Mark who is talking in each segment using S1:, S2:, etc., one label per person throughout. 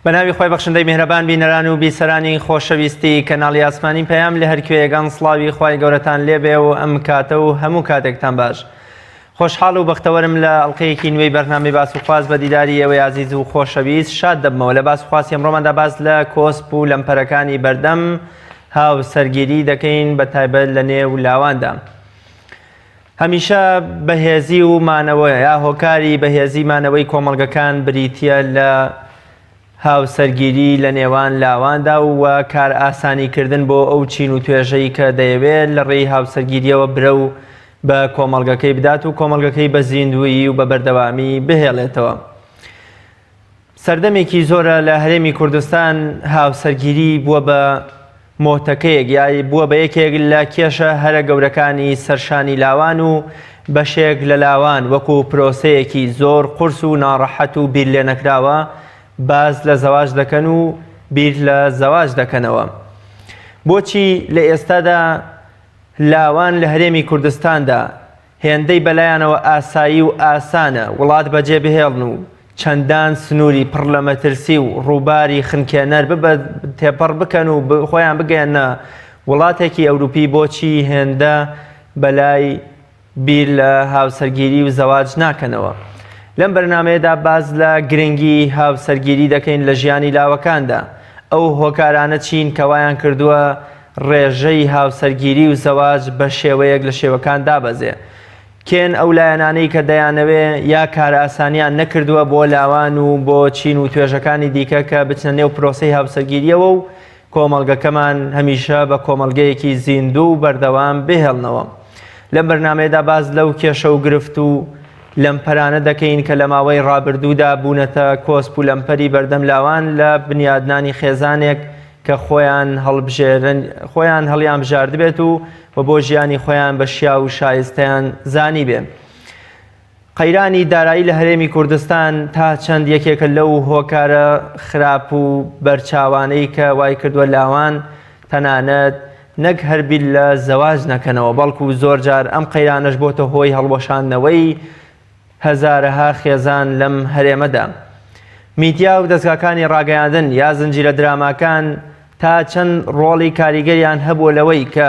S1: بەناوی خۆی بەخشندەی میهرەبان بینەران و بیسەرانی خۆشەویستی کەناڵی ئاسمانی پەیام لە هەر کوێیەگان سڵاوی خوای گەورەتان لێبێ و ئەم کاتە و هەموو کاتێکتان باش. خۆشحاڵ و بەختەوەرم لە ئەڵقەیەکی نوێی بەرنامەی باس و خواست بە دیداری ئێوەی عزیز و خۆشەویست شاد دەبمەوە. لە باس و خواستی ئەمڕۆماندا باس لە کۆسپ و لەمپەرەکانی بەردەم هاوسەرگیری دەکەین بە تایبەت لە نێو لاواندا. هەمیشە بەهێزی و مانەوە یا هۆکاری بەهێزی مانەوەی کۆمەڵگەکان بریتیە لە هاوسەرگیری لە نێوان لاواندا و کار ئاسانیکردن بۆ ئەو چین و توێژەی کە دەیەوێت لە ڕێی هاوسەرگیریەوە برە و بە کۆمەڵگەکەی بدات و کۆمەڵگەکەی بە زیندویی و بە بەردەوامی بهێڵێتەوە. سەردەمێکی زۆرە لە هەرێمی کوردستان هاوسەرگیری بووە بە مۆتەکەیەک یای بووە بە یەکێک لە کێشە هەرە گەورەکانی سەرشانی لاوان و بەشێک لە لاوان وەکو پرۆسەیەکی زۆر قورس و ناڕەحەت و بیر لێ نەکراوە باز لە زەواج دەکەن و بیر لە زەواج دەکەنەوە. بۆچی لە ئێستادا لاوان لە هەرێمی کوردستاندا هێندەی بەلایانەوە ئاسایی و ئاسانە وڵات بەجێ بهێڵن و چەندان سنووری پڕ لە مەترسی و ڕووباری خنکێنەر تێپەڕ بکەن و خۆیان بگەێنە وڵاتێکی ئەوروپی، بۆچی هێندە بەلای بیر لە هاوسەرگیری و زەواج ناکەنەوە. لەم بەرنامەیەدا باز لە گرنگی هاوسەرگیری دەکەین لە ژیانی لاوەکاندا. ئەو هۆکارانە چین کەوایان کردووە ڕێژەی هاوسەرگیری و زەواج بە شێوەیەک لە شێوەکان دابەزێ. کێن ئەو لایەنانەی کە دەیانەوێ یا کار ئاسانیان نەکردووە بۆ لاوان و بۆ چین و توێژەکانی دیکە کە بچنە نێو پرۆسەی هاوسەرگیریەوە و کۆمەڵگەکەمان هەمیشە بە کۆمەڵگەیەکی زیندوو و بەردەوام بهێڵنەوە. لەم بەرنامەیەدا باز لەو کێشە و گرفت و لەمپەرانە دەکەین کە لە ماوەی ڕابردوودا بوونەتە کۆسپ و لەمپەری بەردەم لاوان لە بنیادنانی خێزانێک کە خۆیان هەڵیان بژاردبێت و بۆ ژیانی خۆیان بە شیا و شایستەیان زانی بێ. قەیرانی دارایی لە هەرێمی کوردستان تا چەند یەکێکە لەو هۆکارە خراپ و بەرچاوانەی کە وای کردووە لاوان تەنانەت نەک هەربیل لە زەواج نەکەنەوە، بەڵکو زۆر جار ئەم قەیرانەش بۆتە هۆی هەڵوەشاندنەوەی هەزارەها خێزان لەم هەرێمەدا. میدیا و دەستگاکانی ڕاگەیاندن یا زنجیرە دراماکان تا چەند ڕۆڵی کاریگەریان هەبووە لەوەی کە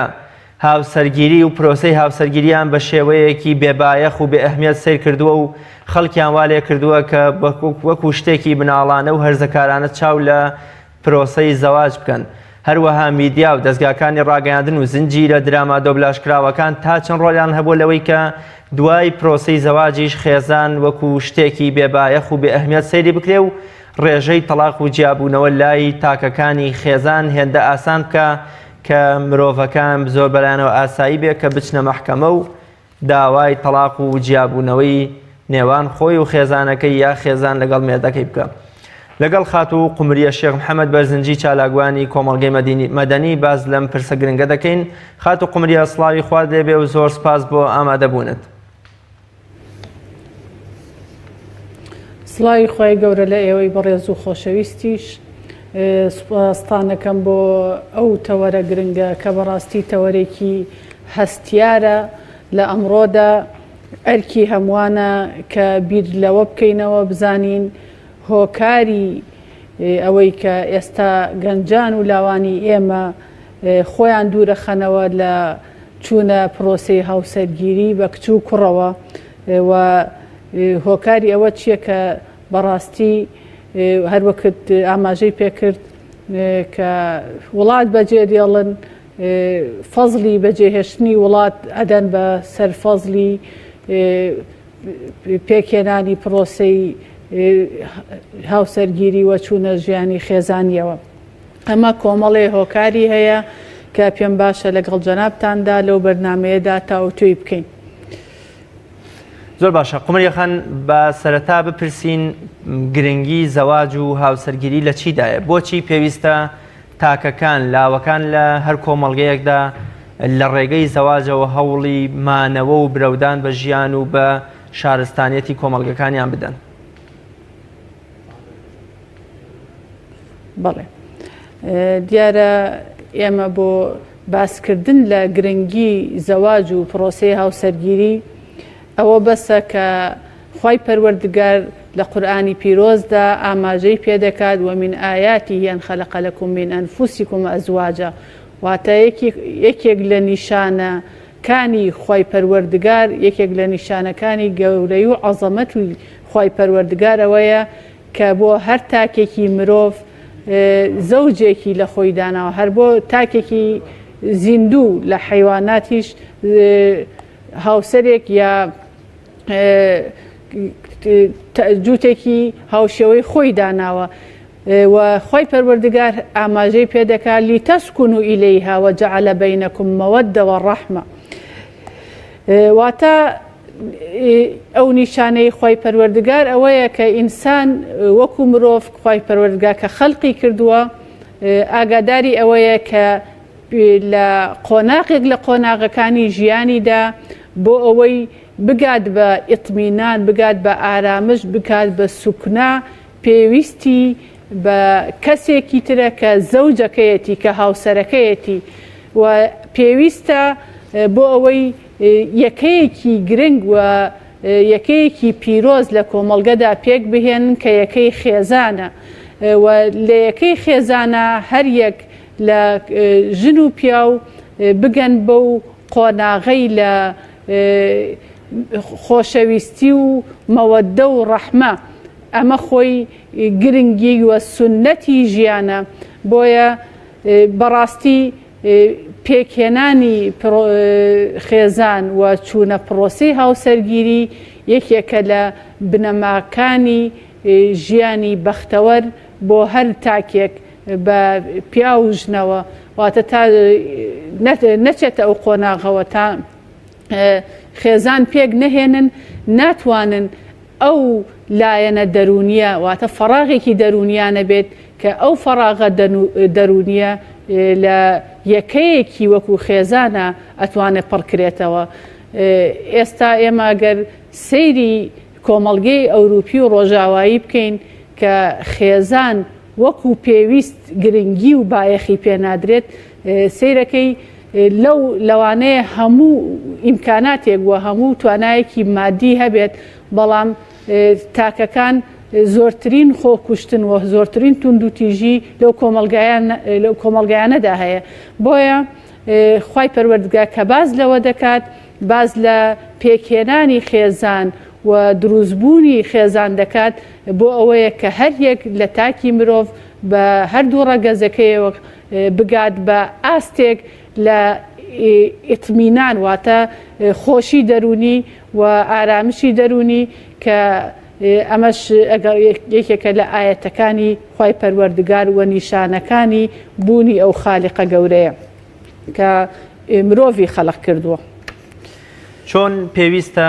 S1: هاوسەرگیری و پرۆسەی هاوسەرگیریان بە شێوەیەکی بێبایەخ و بێ ئەهمیەت سیر کردووە و خەڵکیان وا لێ کردووە کە وەکو شتێکی بناڵانە و هەرزەکارانە چاو لە پرۆسەی زەواج بکەن. هەروەها میدیا و دەستگاکانی ڕاگەیاندن و زنجیرە دراما دۆبلاژکراوەکان تا چەند ڕۆلیان هەبووە لەوەی کە دوای پرۆسەی زەواجیش خێزان وەکو شتێکی بێبایەخ و بێ ئەهمیەت سەیری بکرێ و ڕێژەی تەلاق و جیابوونەوە لای تاکەکانی خێزان هێندە ئاسان بکە کە مرۆڤەکان زۆر بەلایەنەوە ئاسایی بێ کە بچنە مەحکەمە و داوای تەلاق و جیابوونەوەی نێوان خۆی و خێزانەکەی یا خێزان لەگەڵ مێردەکەی بکە. لەگەڵ خات و قومریە شێخ محەممەد بەرزنجی چالاگوانی کۆمەڵگەی مەدەنی باز لەم پرسە گرنگە دەکەین. خات و قومریە سڵاوی خوارد لێبێ و زۆر سپاس بۆ ئامادەبوونت.
S2: سڵاوی خۆی گەورە لە ئێوەی بەڕێز و خۆشەویستیش سپاسستانەکەم بۆ ئەو تەوەرە گرنگە کە بەڕاستی تەوەرێکی هەستیارە لە ئەمڕۆدا ئەرکی هەمووانە کە بیر لەوە بکەینەوە بزانین هۆکاری ئەوەی کە ئێستا گەنجان و لاوانی ئێمە خۆیان دوورەخەنەوە لە چوونە پرۆسەی هاوسەرگیری بە کچ و کوڕەوە و هۆکاری ئەوە چییە کە بەڕاستی هەروەکت ئاماژەی پێکرد کە وڵات بەجێ دێڵن فەزلی بەجێهێشتنی وڵات ئەدەن بە سەرفەزلی پێکێنانی پرۆسەی هاوسەرگیری وە چوونە ژیانی خێزانیەوە. ئەمە کۆمەڵێ هۆکاری هەیە کە پێم باشە لەگەڵ جەنابتاندا لەو بەرنامەیەدا تاوتوی بکەین.
S1: زۆر باشە. قومریەخان بە سەرەتا بپرسین گرنگی زەواج و هاوسەرگیری لە چیدایە؟ بۆچی پێویستە تاکەکان لاوەکان لە هەر کۆمەڵگەیەکدا لە ڕێگەی زەواجەوە هەوڵی مانەوە و برەودان بە ژیان و بە شارستانیەتی کۆمەڵگەکانیان بدەن؟
S2: بەڵێ دیارە ئێمە بۆ باسکردن لە گرنگی زەواج و پرۆسەی هاوسەرگیری ئەوە بەسە کە خوای پەروەردگار لە قورئانی پیرۆزدا ئاماژەی پێ دەکات ومن ئایاته أن خلق لكم من أنفسكم أزواجا واتە یەکێک لە نیشانەکانی خوای پەروەردگار یەکێک لە نیشانەکانی گەورەی و عەزەمەت و خوای پەروەردگار ئەوەیە کە بۆ هەر تاکێکی مرۆڤ زەوجێکی لە خۆی داناوە هەر بۆ تاکێکی زیندوو لە حیواناتیش هاوسەرێک یا جووتێکی هاوشێوەی خۆی داناوە و خۆی پەروەردگار ئاماژەی پێ دەکات لیتەسکونوا ئیلەیها وجعل بینکم مەوەدە وەڕەحمە واتە ئەو نیشانەی خۆی پەروەردگار ئەوەیە کە ئینسان وەکو مرۆڤ خۆی پەروەردگار کە خەڵقی کردووە ئاگاداری ئەوەیە کە لە قۆناغێک لە قۆناغەکانی ژیانیدا بۆ ئەوەی بگات بە ئیطمینان بگات بە ئارامش بکات بە سوکنا پێویستی بە کەسێکی ترە کە زەوجەکەیەتی کە هاوسەرەکەیەتی و پێویستە بۆ ئەوەی یەکەیەکی گرنگ و یەکەیەکی پیرۆز لە کۆمەڵگەدا پێک بهێنن کە یەکەی خێزانە و لە یەکەی خێزانە هەر یەک لە ژن و پیاو بگەن بەو قۆناغەی لە خۆشەویستی و مەوەدە و ڕەحمە ئەمە خۆی گرنگی وە سونەتی ژیانە بۆیە بەڕاستی پێکهێنانی خێزان و چوونە پرۆسەی هاوسەرگیری یەکێکە لە بنەماکانی ژیانی بەختەوەر بۆ هەر تاکێک بە پیا و ژنەوە واتە تا نەچێتە ئەو قۆناغەوە تا خێزان پێک نەهێنن ناتوانن ئەو لایەنە دەرونیە واتە فەراغێکی دەرونیانە بێت کە ئەو فەراغە دەرونیە لە یەکەیەکی وەکو خێزانە ئەتوانێت پڕکرێتەوە ئێستا ئێمە ئەگەر سەیری کۆمەڵگەی ئەوروپی و ڕۆژاوایی بکەین کە خێزان وەکو پێویست گرنگی و بایەخی پێنادرێت سەیرەکەی لەو لەوانەیە هەموو ئیمکاناتێک وە هەموو توانایەکی مادی هەبێت بەڵام تاکەکان زۆرترین خۆکوشتن و زۆرترین توندوتیژی لەو کۆمەڵگایانەدا هەیە بۆیە خوای پەروەردگار کە باز لەوە دەکات باز لە پێکهێنانی خێزان و دروستبوونی خێزان دەکات بۆ ئەوەیە کە هەر یەک لە تاکی مرۆڤ بە هەردوو ڕەگەزەکەیەوە بگات بە ئاستێک لە ئیطمینان واتە خۆشی دەرونی و ئارامشی دەرونی کە ئەمەش یەکێکە لە ئاەتەکانی خوای پەروەردگار و نیشانەکانی بوونی ئەو خالیقە گەورەیە کە مرۆڤی خەڵق کردووە.
S1: چۆن پێویستە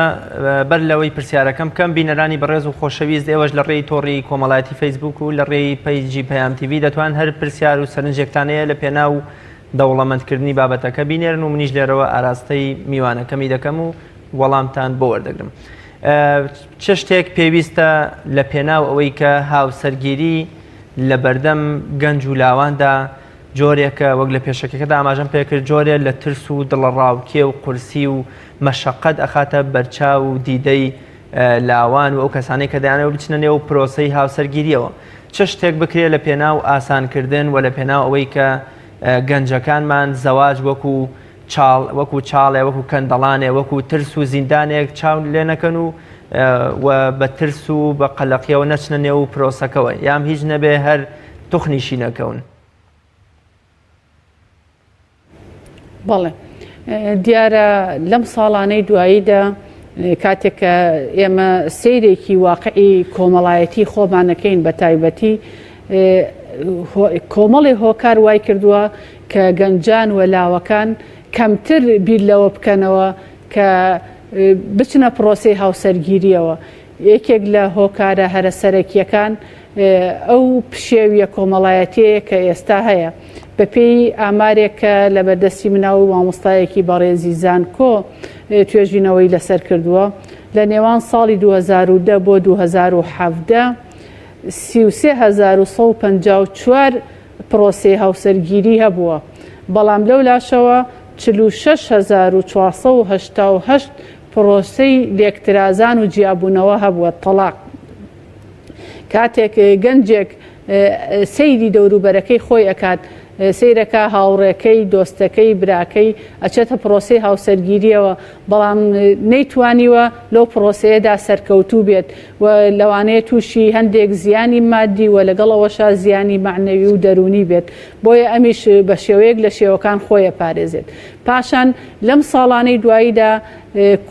S1: بەر لەوەی پرسیارەکەم کەم بینەرانی بەڕێز و خۆشەویست ئێوەش لە ڕێی تۆڕی کۆمەڵایەتی فەیسبوک و لە ڕێی پەیجی پەیام تیڤی دەتوان هەر پرسیار و سەرنجێکتانەیە لە پێناو دەوڵەمەندکردنی بابەتەکە بینێرن و منیش لێرەوە ئاراستەی میوانەکەمی دەکەم و وەڵامتان بۆ وەردەگرم. چ شتێک پێویستە لە پێناو ئەوەی کە هاوسەرگیری لە بەردەم گەنج و لاواندا جۆرێکە وەک لە پێشەکەکەدا ئاماژەم پێکرد جۆرێ لە ترس و دڵڕاوکێ و قورسی و مەشەقەت ئەخاتە بەرچاو و دیدەی لاوان و ئەو کەسانەی کە دەیانەوە بچنە نێو پرۆسەی هاوسەرگیریەوە چ شتێک بکرێت لە پێناو ئاسانکردن و لە پێناو ئەوەی کە گەنجەکانمان زەواج وەکو چاڵێ وەکو کەندەڵانێ وەکو ترس و زیندانێک چاو لێ نەکەن و بە ترس و بە قەلەقیەوە نەچنە نێو پرۆسەکەەوە یام هیچ نەبێ هەر توخنیشی نەکەون.
S2: بەڵێ دیارە لەم ساڵانەی دواییدا کاتێککە ئێمە سەیرێکی واقعی کۆمەڵایەتی خۆمانەکەین بە تایبەتی کۆمەڵی هۆکار وای کردووە کە گەنجان و لاوەکان کەمتر بیر لەوە بکەنەوە کە بچنە پرۆسەی هاوسەرگیریەوە. یەکێک لە هۆکارە هەرە سەرەکیەکان ئەو پشێویە کۆمەڵایەتەیە کە ئێستا هەیە بەپێی ئامارێکە لە بەردەستی مناو مامۆستایەکی بەڕێزی زانکۆ توێژینەوەی لەسەر کردووە لە نێوان ساڵی 2010 بۆ 2017 33154 پرۆسەی هاوسەرگیری هەبووە بەڵام لەو لاشەوە 46488 پرۆسەی لێکترازان و جیابوونەوە هەبووە تەلاق کاتێک گەنجێک سەیری دەوروبەرەکەی خۆی ئەکات سیرەکە هاوڕێکەی دۆستەکەی براکەی ئەچێتە پرۆسی هاوسەرگیریەوە بەڵام نەیتوانیوە لەو پرۆسەیەدا سەرکەوتوو بێت و لەوانەیە تووشی هەندێک زیانی مادی و لەگەڵەوەشا زیانی معنەوی و دەرونی بێت بۆیە ئەمیش بە شێوەیەک لە شێوەکان خۆیە پارێزێت پاشان لەم ساڵانەی دواییدا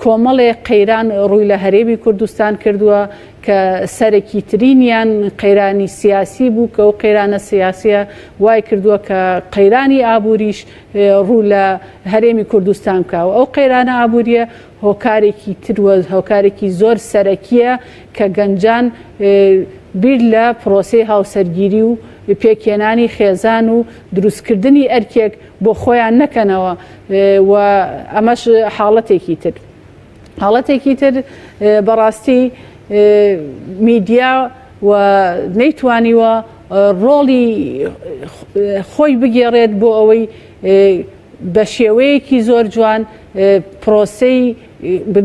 S2: کۆمەڵێک قەیران ڕووی لە هەرێمی کوردستان کردووە کە سەرەکی ترینیان قەیرانی سیاسی بوو کە ئەو قەیرانە سیاسیە وای کردووە کە قەیرانی ئابووریش ڕوو لە هەرێمی کوردستان بکاوە ئەو قەیرانە ئابووریە هۆکارێکی تروە هۆکارێکی زۆر سەرەکیە کە گەنجان بیر لە پرۆسەی هاوسەرگیری و پێکێنانی خێزان و دروستکردنی ئەرکێک بۆ خۆیان نەکەنەوە و ئەمەش حاڵەتێکی تر بەڕاستی میدیا و نەیتوانیوە ڕۆڵی خۆی بگێڕێت بۆ ئەوەی بە شێوەیەکی زۆر جوان پرۆسەی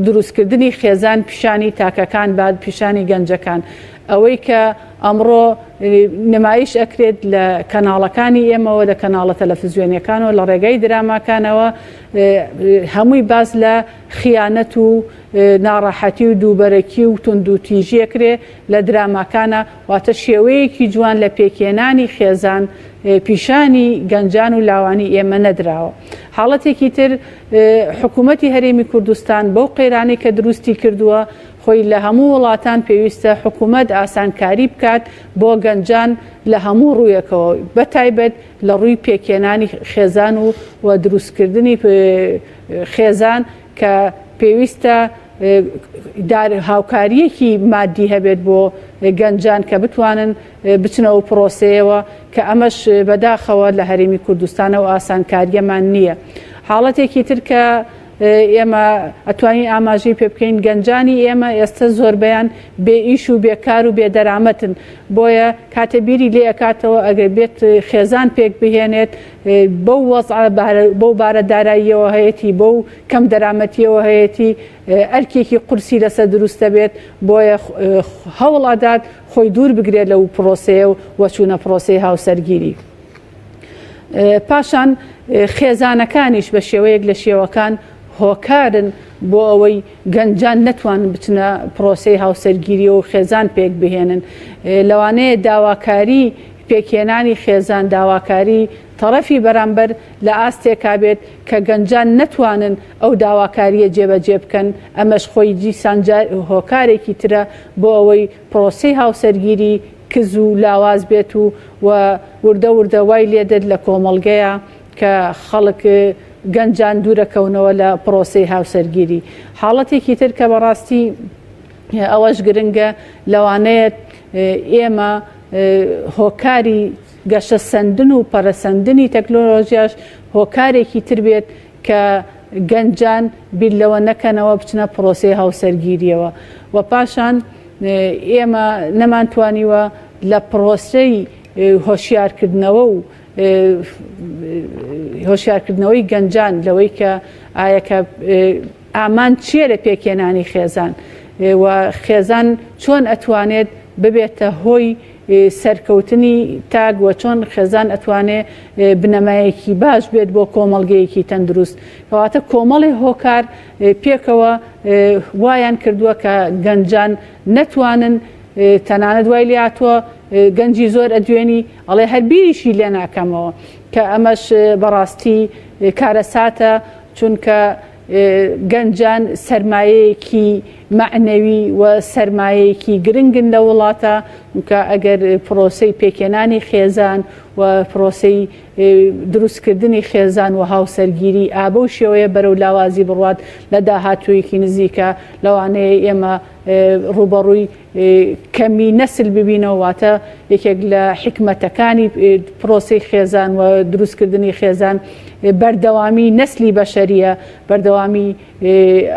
S2: دروستکردنی خێزان پیشانی تاکەکان بعد پیشانی گەنجەکان ئەوەی کە ئەمڕۆ نمایش ئەکرێت لە کەناڵەکانی ئێمەوە لە کەناڵە تەلەڤیزیۆنیەکانەوە لە ڕێگەی دراماکانەوە هەمووی باز لە خیانەت و ناڕەحەتی و دووبەرەکی و توندوتیژیەکرێ لە دراماکانە واتە شێوەیەکی جوان لە پێکێنانی خێزان پیشانی گەنجان و لاوانی ئێمە نەدراوە حاڵەتێکی تر حکوومەتی هەرێمی کوردستان بەو قەیرانی کە دروستی کردووە خۆی لە هەموو وڵاتان پێویستە حکوومەت ئاسانکاری بکات بۆ گەنجان لە هەموو ڕوویەکەوە بەتایبەت لە ڕووی پێکێنانی خێزان و دروستکردنی خێزان کە پێویستە هاوکاریەکی مادی هەبێت بۆ گەنجان کە بتوانن بچنەوە پرۆسەیەوە کە ئەمەش بەداخەوە لە هەرێمی کوردستانە و ئاسانکاریەمان نییە حاڵەتێکی تر کە ئێمە ئەتوانین ئاماژەی پێ بکەین گەنجانی ئێمە ئێستا زۆربەیان بێ ئیش و بێکار و بێدەرامەتن بۆیە کاتە بیری لێ ئەکاتەوە ئەگەر بێت خێزان پێک بهێنێت بەو وەزع بەو بارە داراییەوە هەیەی بەو کەم دەرامەتیەوە هەیەی ئەرکێکی قورسی لەسەر دروستە بێت بۆیە هەوڵ ئەدات خۆی دوور بگرێت لەو پرۆسەیە و وەچوونە پرۆسەی هاوسەرگیری پاشان خێزانەکانیش بە شێوەیەک لە شێوەکان هۆکارن بۆ ئەوەی گەنجان نەتوانن بچنە پرۆسەی هاوسەرگیری و خێزان پێک بهێنن لەوانەیە داواکاری پێکێنانی خێزان داواکاری تەڕەفی بەرامبەر لە ئاستێکا بێت کە گەنجان نەتوانن ئەو داواکاریە جێبەجێ بکەن ئەمەش خۆی دیسان هۆکارێکی ترە بۆ ئەوەی پرۆسەی هاوسەرگیری کز و لاواز بێت و وردە وردە وای لێدەت لە کۆمەڵگەیە کە خەڵک گەنجان دوورەکەونەوە لە پرۆسەی هاوسەرگیری حاڵەتێکی تر کە بەڕاستی ئەوەش گرنگە لەوانەیە ئێمە هۆکاری گەشە سەندن و پەرەسەندنی تەکنۆلۆژیاش هۆکارێکی تر بێت کە گەنجان بیر لەوە نەکەنەوە بچنە پرۆسەی هاوسەرگیریەوە و پاشان ئێمە نەمانتوانیوە لە پرۆسەی هۆشیارکردنەوە و هۆشیارکردنەوەی گەنجان لەوەی کە ئایەکە ئامان چیە لە پێکێنانی خێزان و خێزان چۆن ئەتوانێت ببێتە هۆی سەرکەوتنی تاگ و چۆن خێزان ئەتوانێت بنەمایەکی باش بێت بۆ کۆمەڵگەیەکی تەندروست کەواتە کۆمەڵی هۆکار پێکەوە وایان کردووە کە گەنجان نەتوانن تەنانەت دوای لاتوە گەنجی زۆر ئەدوێنی ئەڵێ هەربیریشی لێ ناکەمەوە کە ئەمەش بەڕاستی کارەساتە چونکە گەنجان سەرمایەیەکی معنەوی و سەرمایەیەکی گرنگن لە وڵاتە کە ئەگەر پرۆسەی پێکێنانی خێزان و پرۆسەی دروستکردنی خێزان و هاوسەرگیری ئابە و شێوەیە بەرەو لاوازی بڕوات لە داهاتوویەکی نزیکە لەوانەیە ئێمە ڕوبەڕووی کەمی نەسل ببینەوە واتە یەکێک لە حکمەتەکانی پرۆسەی خێزان و دروستکردنی خێزان بەردەوامی نەسلی بەشەریە بەردەوامی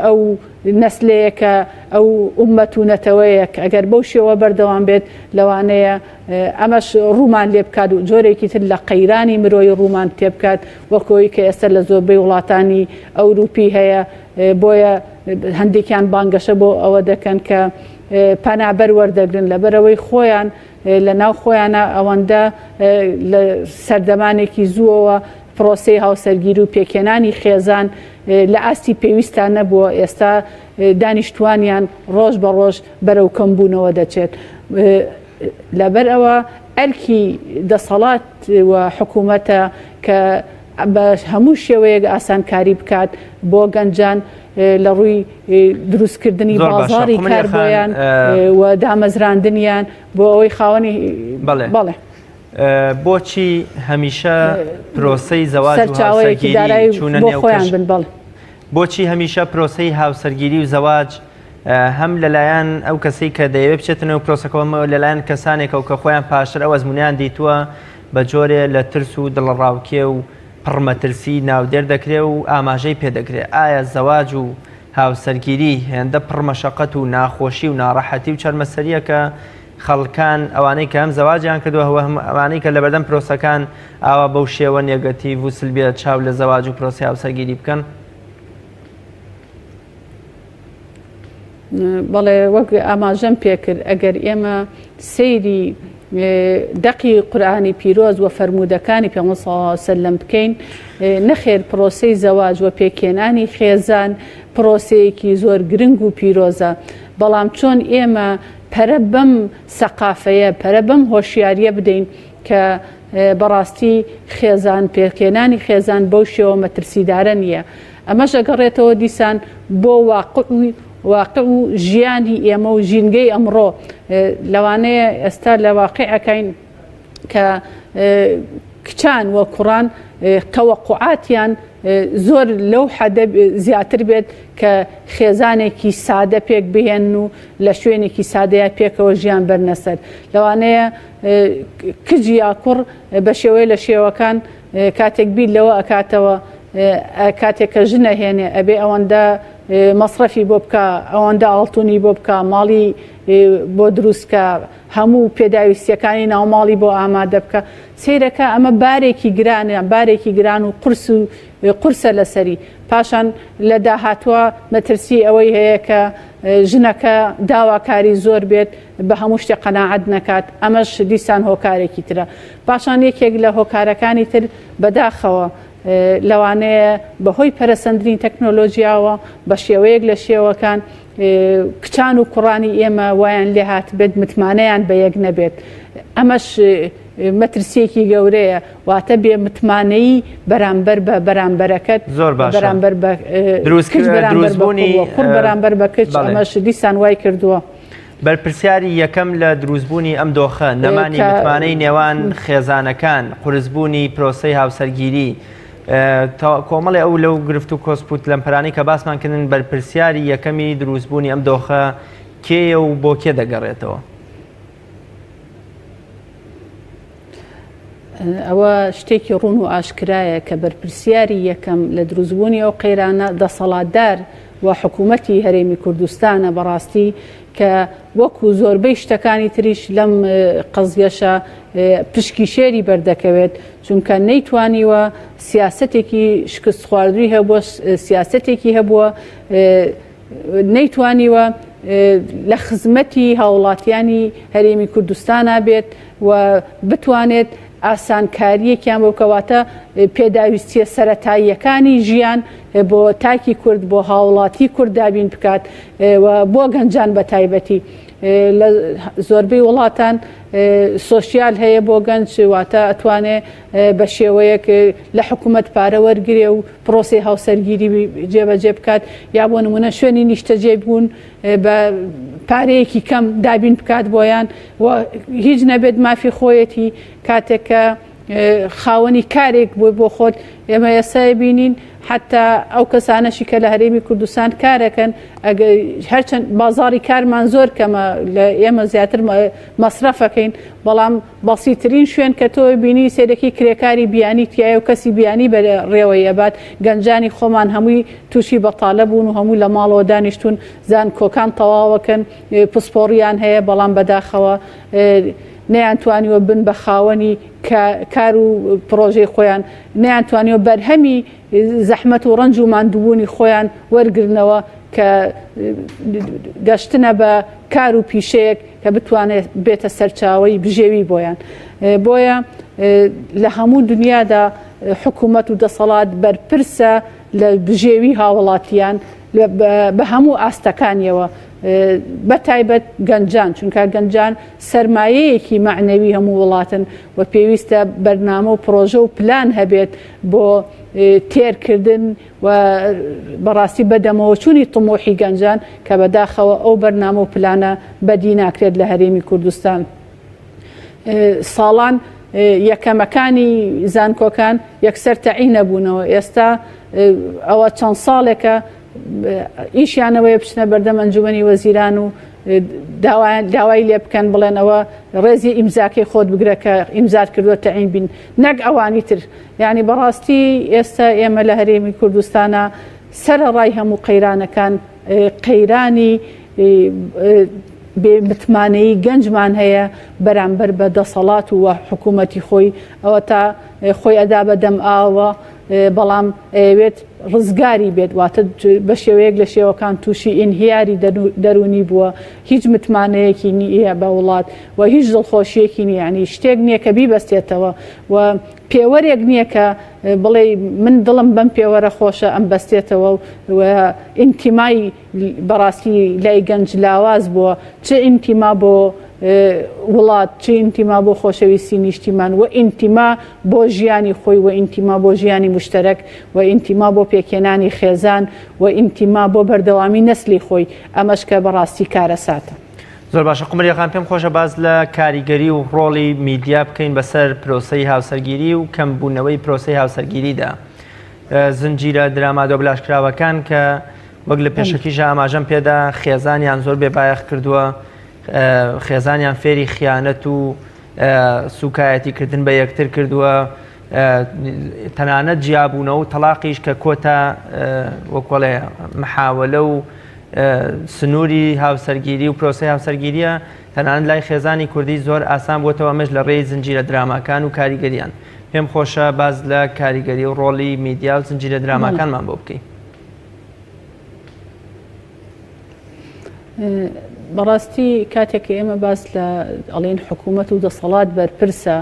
S2: ئەو نەسلەیەکە ئەو ئومەت و نەتەوەیەک ئەگەر بەو شێوە بەردەوام بێت لەوانەیە ئەمەش ڕوومان لێ بکات و جۆرێکی تر لە قەیرانی مرۆی ڕوومان تێ بکات وەکۆی کە ئێستا لە زۆربەی وڵاتانی ئەوروپی هەیە بۆیە هەندێکیان بانگەشە بۆ ئەوە دەکەن کە پەنابەر وەردەگرن لەبەرەوەی خۆیان لە ناو خۆیانە ئەوەندە لە سەردەمانێکی زووەوە پرۆسەی هاوسەرگیری و پێکێنانی خێزان لە ئاستی پێویستان نەبووە ئێستا دانیشتوانیان ڕۆژ بە ڕۆژ بەرەو کەمبوونەوە دەچێت لەبەر ئەوە ئەرکی دەسەڵات و حکوومەتە کە بە هەموو شێوەیەک ئاسانکاری بکات بۆ گەنجان لە ڕووی دروستکردنی بازاڕی کار بۆیان و دامەزراندنیان بۆ ئەوەی خاوەنی
S1: بەڵێ بۆچی هەمیشە پرۆسەی زەواج و هاوسەرگیری چوونە نێو
S2: خۆیان بن بەڵێ
S1: بۆچی هەمیشە پرۆسەی هاوسەرگیری و زەواج هەم لەلایەن ئەو کەسەی کە دەیەوێت بچێتنەوە پرۆسەکەەوە لەلایەن کەسانێکە و کە خۆیان پاشتر ئەو ئەزمونیان دیتووە بە جۆرێ لە ترس و دڵڕاوکێ و پڕمەترسی ناودێر دەکرێت و ئاماژەی پێدەکرێت ئایا زەواج و هاوسەرگیری هێندە پڕمەشەقەت و ناخۆشی و ناڕەحەتی و چەرمەسەریە کە خەڵکان ئەوانەی کە هەم زەواجیان کردووە ئەوانەی کە لە بەردەم پرۆسەکان ئاوا بەو شێوە نێگەتیڤ و سلبیە چاو لە زەواج و پرۆسی هاوسەرگیری بکەن
S2: بەڵێ وەک ئاماژەم پێکرد ئەگەر ئێمە سەیری دەقی قورئانی پیرۆز و فەرموودەکانی پێغەمبەر صلی الله علیه و سەلەم بکەین نەخێر پرۆسەی زەواج و پێکێنانی خێزان پرۆسەیەکی زۆر گرنگ و پیرۆزە بەڵام چۆن ئێمە پەرە بەم سەقافەیە پەرە بەم هۆشیاریە بدەین کە بەڕاستی خێزان پێکێنانی خێزان بەو شێوە مەترسیدارە نییە ئەمەش ئەگەڕێتەوە دیسان بۆ واقع و ژیانی ئێمە و ژینگەی ئەمڕۆ لەوانەیە ئێستا لە واقعەکەین کە کچان و کوڕان تەوەقعاتیان زۆر لەو حەدە زیاتر بێت کە خێزانێکی سادە پێک بهێن و لە شوێنێکی سادەیە پێکەوە ژیان بەرنەسەر لەوانەیە کج یا کوڕ بە شێوەیە لە شێوەکان کاتێک بیر لەوە ئەکاتەوە کاتێک کە ژنە هێنێ ئەبێ ئەوەندە مەصرفی بۆ بکە ئەوەندە ئاڵتونی بۆ بکە ماڵی بۆ دروستکە هەموو پێداویستیەکانی ناوماڵی بۆ ئامادە بکە سیرەکە ئەمە بارێکی گرانە بارێکی گران و قورسە لەسەری پاشان لە داهاتوە مەترسی ئەوەی هەیە کە ژنەکە داواکاری زۆر بێت بە هەموو شتێک قەناعەت نەکات ئەمەش دیسان هۆکارێکی ترە پاشان یەکێک لە هۆکارەکانی تر بەداخەوە لەوانەیە بەهۆی پەرەسەندنی تەکنۆلۆژیاوە بە شێوەیەک لە شێوەکان کچان و کوڕانی ئێمە وایان لێ هات بێت متمانەیان بە یەک نەبێت ئەمەش مەترسیەکی گەورەیە واتە بێ متمانەیی بەرامبەر بە بەرامبەرەکەت
S1: زۆر باشە
S2: بەرامبەر بە دروستبوونی کوڕ بەرامبەر بە کچ ئەمەش دیسان وای کردووە
S1: بەرپرسیاری یەکەم لە دروستبوونی ئەم دۆخە نەمانی متمانەی نێوان خێزانەکان قورسبوونی پرۆسەی هاوسەرگیری کۆمەڵی ئەو لەو گرفت و کۆسپوت لەمپەرانی کە باسمان کردن بەرپرسیاری یەکەمی دروستبوونی ئەم دۆخە کێیە و بۆ کێ دەگەڕێتەوە
S2: ئەوە شتێکی ڕوون و ئاشکرایە کە بەرپرسیاری یەکەم لە دروستبوونی ئەو قەیرانە دەسەڵاتدار و حکوومەتی هەرێمی کوردستانە بەڕاستی کە وەکو زۆربەی شتەکانی تریش لەم قەزیەشە پشکی شێری بەردەکەوێت چونکە نەیتوانیوە سیاسەتێکی شکست خواردووی هەبووە سیاسەتێکی هەبووە نەیتوانیوە لە خزمەتی هاوڵاتیانی هەرێمی کوردستانە بێت و بتوانێت ئاسانکاریەکیان بۆ کەواتە پێداویستیە سەرەتاییەکانی ژیان بۆ تاکی کورد بۆ هاوڵاتی کورد دابین بکات و بۆ گەنجان بە تایبەتی لە زۆربەی وڵاتان سۆسیال هەیە بۆ گەنج واتە ئەتوانێ بە شێوەیەک لە حکوومەت پارە وەرگرێ و پرۆسی هاوسەرگیری جێبەجێ بکات یا بۆ نمونە شوێنی نیشتەجێ بوون بە پارەیەکی کەم دابین بکات بۆیان و هیچ نەبێت مافی خۆیەتی کاتێک کە خاوەنی کارێک بۆی بۆ خۆت ئێمە ئێستا بینین حتا ئەو کەسانەشی کە لە هەرێمی کوردستان کارەکەن هەرچەند بازاری کارمان زۆر کەمە لە ئێمە زیاتر مەصرفەکەین بەڵام بەسیترین شوێن کە تۆ بینی سێرەکی کرێکاری بیانی تایە و کەسی بیانی بە ڕێوەی ئەبات گەنجانی خۆمان هەمووی تووشی بەتاالە بوون و هەموو لە ماڵەوە دانیشتون زان کۆکان تەواوەکەن پسپۆڕیان هەیە بەڵام بەداخەوە نەیانتوانیوە بن بە خاوەنی کار و پرۆژەی خۆیان نەیانتوانیوە بەرهەمی زەحمەت و ڕەنج و ماندووبوونی خۆیان وەرگرنەوە کە گەشتنە بە کار و پیشەیەک کە بتوانێت بێتە سەرچاوی بژێوی بۆیان بۆیە لە هەموو دنیادا حکوومەت و دەسەڵات بەرپرسە لە بژێوی هاوڵاتیان بە هەموو ئاستەکانیەوە بەتایبەت گەنجان چونکە گەنجان سەرمایەیەکی معنەوی هەموو وڵاتن و پێویستە بەرنامە و پرۆژە و پلان هەبێت بۆ تێرکردن و بەڕاستی بەدەمەوە چوونی تمۆحی گەنجان کە بەداخەوە ئەو بەرنامە و پلانە بەدی ناکرێت لە هەرێمی کوردستان ساڵان یەکەمەکانی زانکۆکان یەکسەر تەعین نەبوونەوە ئێستا ئەوە چەند ساڵێکە ئیشیانەوەی بچنە بەردەم ئەنجومەنی وەزیران و داوای لێ بکەن بڵێن ئەوە ڕێزی ئیمزاکەی خۆت بگرە کە ئیمزار کردووە تەعین بین نەک ئەوانی تر یعنی بەڕاستی ئێستا ئێمە لە هەرێمی کوردستانە سەرەڕای هەموو قەیرانەکان قەیرانی بێمتمانەی گەنجمان هەیە بەرامبەر بە دەسەڵات و حکوومەتی خۆی ئەوە تا خۆی ئەدا بەدەم ئاوە بەڵام ئەوێت ڕزگاری بێت واتە بە شێوەیەک لە شێوەکان تووشی ئینهیاری دەرونی بووە هیچ متمانەیەکی نییە بە وڵات و هیچ دڵخۆشیەکی نییە ینی شتێک نییە کە بیبەستێتەوە و پێوەرێک نییە کە بڵێ من دڵم بەم پێوەرە خۆشە ئەم بەستێتەوە و ئینتیمای بەڕاستی لای گەنج لاواز بووە چ ئینتیما بۆ وڵات چ ئینتیما بۆ خۆشەویستی نیشتیمان و ئینتیما بۆ ژیانی خۆی و ئینتیما بۆ ژیانی مشتەرەک و ئینتیما بۆ پێکێنانی خێزان و ئینتیما بۆ بەردەوامی نەسلی خۆی ئەمەش کە بەڕاستی کارەساتە.
S1: زۆر باشە قمریەکان پێم خۆشە باز لە کاریگەری و ڕۆڵی میدیا بکەین بەسەر پرۆسەی هاوسەرگیری و کەمبوونەوەی پرۆسەی هاوسەرگیریدا زنجیرە دراما دۆبلاژکراوەکان کە وەک لە پێشەکیژە ئاماژەم پێدا خێزانیان زۆر بێبایەخ کردووە خێزانیان فێری خیانەت و سوکایەتیکردن بە یەکتر کردووە تەنانەت جیابوونەوە و تەلاقیش کە کۆتا وەکۆڵێ محاولە و سنووری هاوسەرگیری و پرۆسەی هاوسەرگیریە تەنانەت لای خێزانی کوردی زۆر ئاسان بووەتەوە ئەمەش لە ڕێی زنجیرە دراماکان و کاریگەریان پێم خۆشە باز لە کاریگەری و ڕۆڵی میدیا و زنجیرە دراماکانمان بۆ بکەین.
S2: بەڕاستی کاتێک ئێمە باس لە ئەڵێن حکوومەت و دەسەڵات بەرپرسە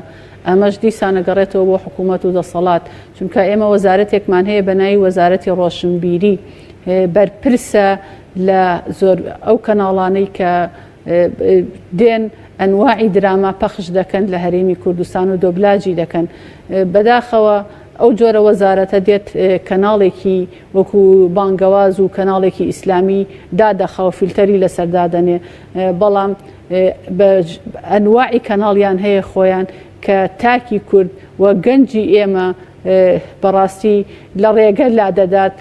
S2: ئەمەش دیسانەگەڕێتەوە بۆ حکوومەت و دەسەڵات چونکە ئێمە وەزارەتێکمان هەیە بە ناوی وەزارەتی ڕۆشنبیری بەرپرسە لە زۆر ئەو کەناڵانەی کە دێن ئەنواعی دراما پەخش دەکەن لە هەرێمی کوردستان و دۆبلاجی دەکەن بەداخەوە ئەو جۆرە وەزارەتە دێت کەناڵێکی وەکو بانگەواز و کەناڵێکی ئیسلامی دادەخەوە فیلتەری لەسەردادەنێ بەڵام ئەنواعی کەناڵیان هەیە خۆیان کە تاکی کورد و گەنجی ئێمە بەڕاستی لە ڕێگە لا دەدات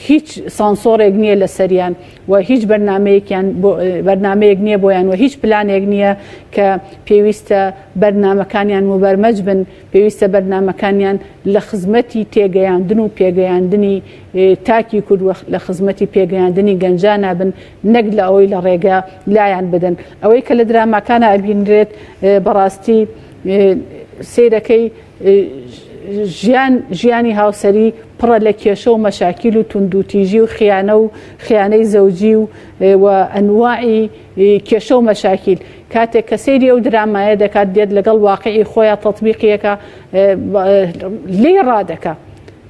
S2: هیچ سانسۆرێک نییە لە سەریان و هیچ بەرنمەیەک نییە بۆیان و هیچ پلانێک نییە کە پێویستە بەرنمەکانیان مبەرمەج بن پێویستە بەرنمەکانیان لە خزمەتی تێگەیاندن و پێگەیاندنی تاکی کورد لە خزمەتی پێگەیاندنی گەنجانە بن نەک لە ئەوەی لە ڕێگە لایەن بدەن ئەوەی کە لە دراماکانە ئەبینرێت بەڕاستی سیرەکەی ژیانی هاوسەری پڕە لە کێشە و مەشاکیل و توندوتیژی و خیانەی زەوجی و ئەنواعی کێشە و مەشاکیل کاتێک کە سەیری ئەو درامایە دەکات دێت لەگەڵ واقعی خۆیان تەطبیقیەکە